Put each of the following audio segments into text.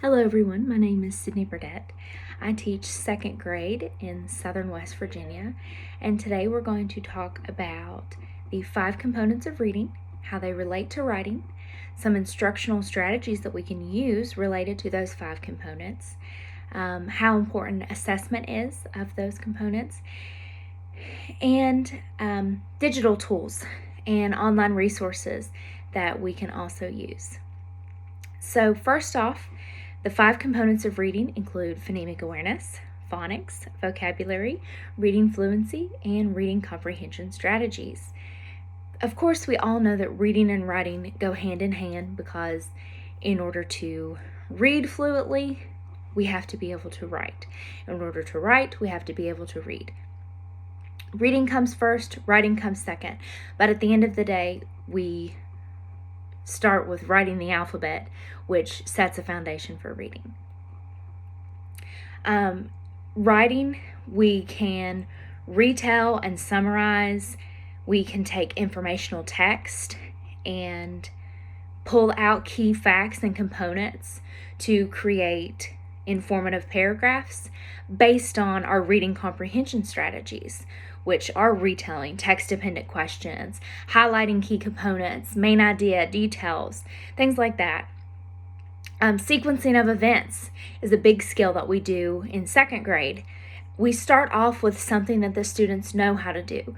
Hello everyone, my name is Sydney Burdett. I teach second grade in Southern West Virginia, and today we're going to talk about the 5 components of reading, how they relate to writing, some instructional strategies that we can use related to those 5 components, how important assessment is of those components, and digital tools and online resources that we can also use. So first off, the 5 components of reading include phonemic awareness, phonics, vocabulary, reading fluency, and reading comprehension strategies. Of course, we all know that reading and writing go hand in hand because in order to read fluently, we have to be able to write. In order to write, we have to be able to read. Reading comes first, writing comes second, but at the end of the day, we start with writing the alphabet, which sets a foundation for reading. Writing, we can retell and summarize. We can take informational text and pull out key facts and components to create informative paragraphs based on our reading comprehension strategies, which are retelling, text-dependent questions, highlighting key components, main idea, details, things like that. Sequencing of events is a big skill that we do in second grade. We start off with something that the students know how to do.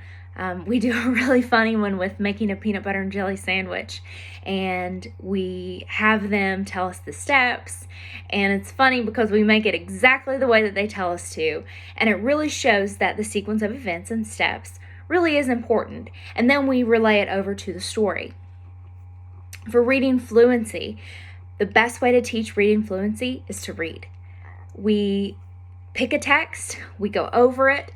We do a really funny one with making a peanut butter and jelly sandwich, and we have them tell us the steps, and it's funny because we make it exactly the way that they tell us to, and it really shows that the sequence of events and steps really is important, and then we relay it over to the story. For reading fluency, the best way to teach reading fluency is to read. We pick a text, we go over it,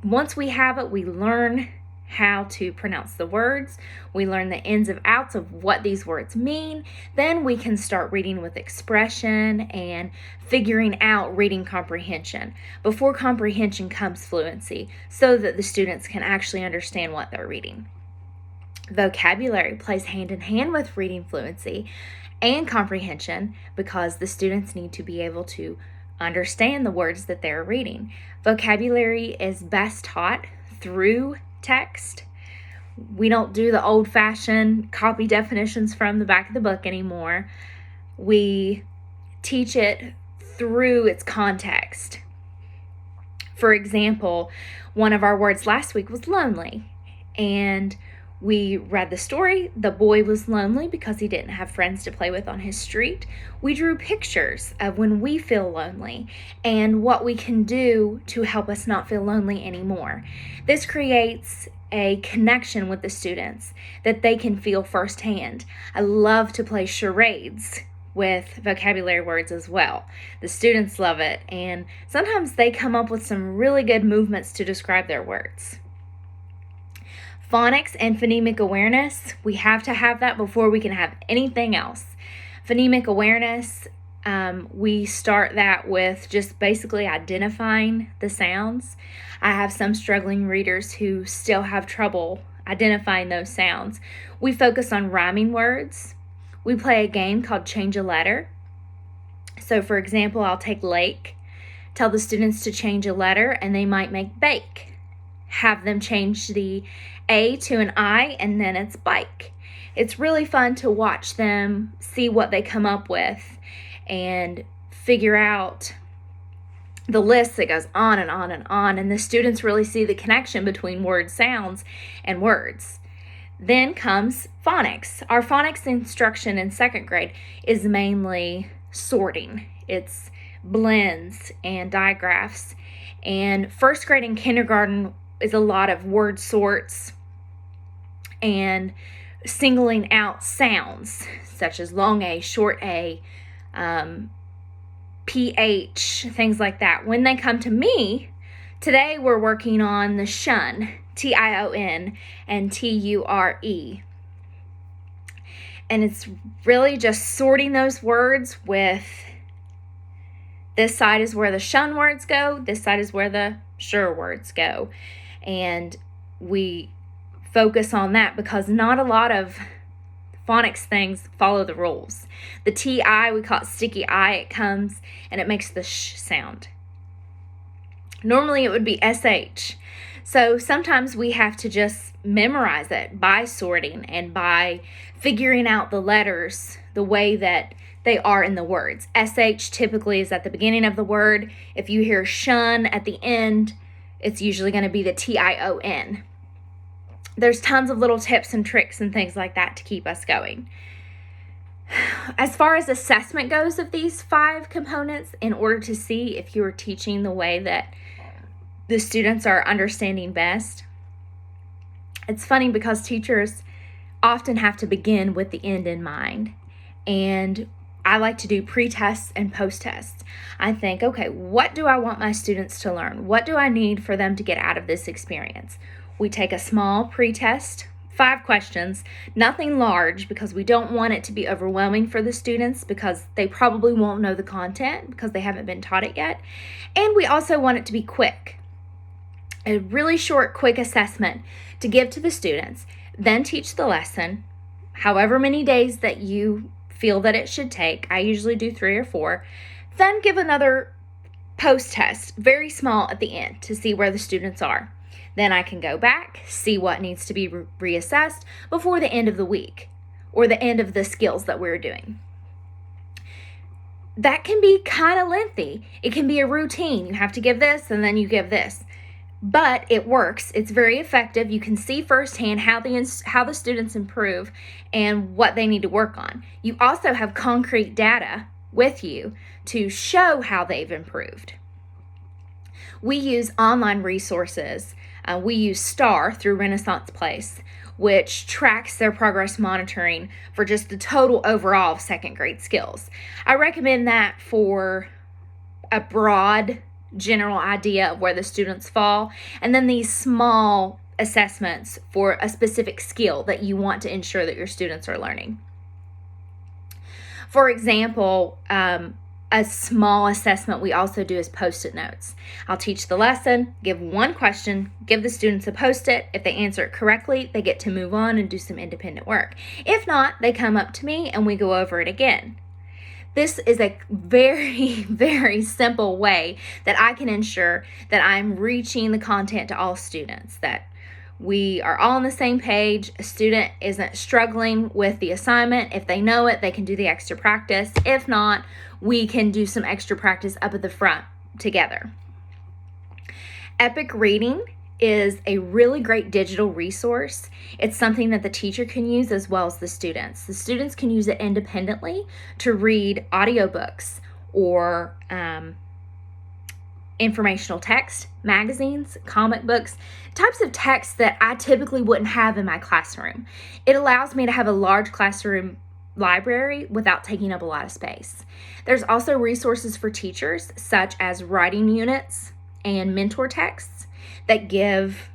once we have it, we learn how to pronounce the words, we learn the ins and outs of what these words mean, then we can start reading with expression and figuring out reading comprehension. Before comprehension comes fluency, so that the students can actually understand what they're reading. Vocabulary plays hand in hand with reading fluency and comprehension because the students need to be able to understand the words that they're reading. Vocabulary is best taught through text. We don't do the old-fashioned copy definitions from the back of the book anymore. We teach it through its context. For example, one of our words last week was lonely, and we read the story. The boy was lonely because he didn't have friends to play with on his street. We drew pictures of when we feel lonely and what we can do to help us not feel lonely anymore. This creates a connection with the students that they can feel firsthand. I love to play charades with vocabulary words as well. The students love it, and sometimes they come up with some really good movements to describe their words. Phonics and phonemic awareness, we have to have that before we can have anything else. Phonemic awareness, we start that with just basically identifying the sounds. I have some struggling readers who still have trouble identifying those sounds. We focus on rhyming words. We play a game called Change a Letter. So for example, I'll take lake, tell the students to change a letter, and they might make bake. Have them change the A to an I, and then it's bike. It's really fun to watch them see what they come up with and figure out the list that goes on and on and on, and the students really see the connection between word sounds and words. Then comes phonics. Our phonics instruction in second grade is mainly sorting. It's blends and digraphs. And first grade and kindergarten is a lot of word sorts and singling out sounds such as long A, short A, PH, things like that. When they come to me, today we're working on the shun, T-I-O-N, and T-U-R-E. And it's really just sorting those words with this side is where the shun words go, this side is where the sure words go. And we focus on that because not a lot of phonics things follow the rules. The TI, we call it sticky I, it comes and it makes the sh sound. Normally it would be SH. So sometimes we have to just memorize it by sorting and by figuring out the letters the way that they are in the words. SH typically is at the beginning of the word. If you hear shun at the end, it's usually going to be the TION. There's tons of little tips and tricks and things like that to keep us going. As far as assessment goes of these 5 components, in order to see if you are teaching the way that the students are understanding best, it's funny because teachers often have to begin with the end in mind. And I like to do pre-tests and post-tests. I think, okay, what do I want my students to learn? What do I need for them to get out of this experience? We take a small pre-test, 5 questions, nothing large because we don't want it to be overwhelming for the students because they probably won't know the content because they haven't been taught it yet. And we also want it to be quick. A really short, quick assessment to give to the students, then teach the lesson, however many days that you feel that it should take. I usually do 3 or 4. Then give another post-test, very small at the end to see where the students are. Then I can go back, see what needs to be reassessed before the end of the week or the end of the skills that we're doing. That can be kind of lengthy. It can be a routine. You have to give this and then you give this. But it works. It's very effective. You can see firsthand how the students improve and what they need to work on. You also have concrete data with you to show how they've improved. We use online resources. We use STAR through Renaissance Place, which tracks their progress monitoring for just the total overall of second grade skills. I recommend that for a broad general idea of where the students fall, and then these small assessments for a specific skill that you want to ensure that your students are learning. For example, a small assessment we also do is post-it notes. I'll teach the lesson, give 1 question, give the students a post-it. If they answer it correctly, they get to move on and do some independent work. If not, they come up to me and we go over it again. This is a very, very simple way that I can ensure that I'm reaching the content to all students, that we are all on the same page. A student isn't struggling with the assignment. If they know it, they can do the extra practice. If not, we can do some extra practice up at the front together. Epic Reading is a really great digital resource. It's something that the teacher can use as well as the students. The students can use it independently to read audiobooks or informational text, magazines, comic books, types of text that I typically wouldn't have in my classroom. It allows me to have a large classroom library without taking up a lot of space. There's also resources for teachers such as writing units and mentor texts that give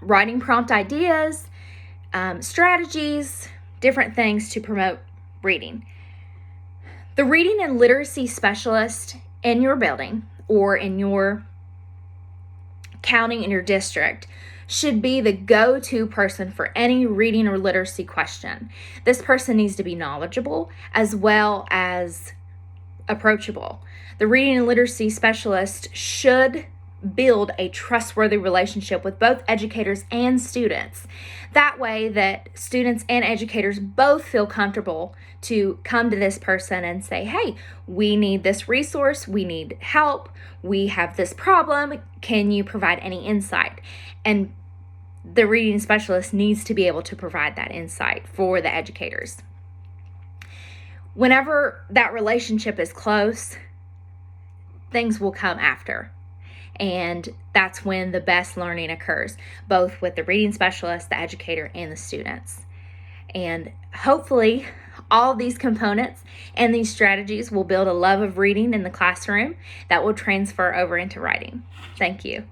writing prompt ideas, strategies, different things to promote reading. The reading and literacy specialist in your building or in your county, in your district, should be the go-to person for any reading or literacy question. This person needs to be knowledgeable as well as approachable. The reading and literacy specialist should build a trustworthy relationship with both educators and students. That way that students and educators both feel comfortable to come to this person and say, hey, we need this resource, we need help, we have this problem, can you provide any insight? And the reading specialist needs to be able to provide that insight for the educators. Whenever that relationship is close, things will come after. And that's when the best learning occurs, both with the reading specialist, the educator, and the students. And hopefully, all of these components and these strategies will build a love of reading in the classroom that will transfer over into writing. Thank you.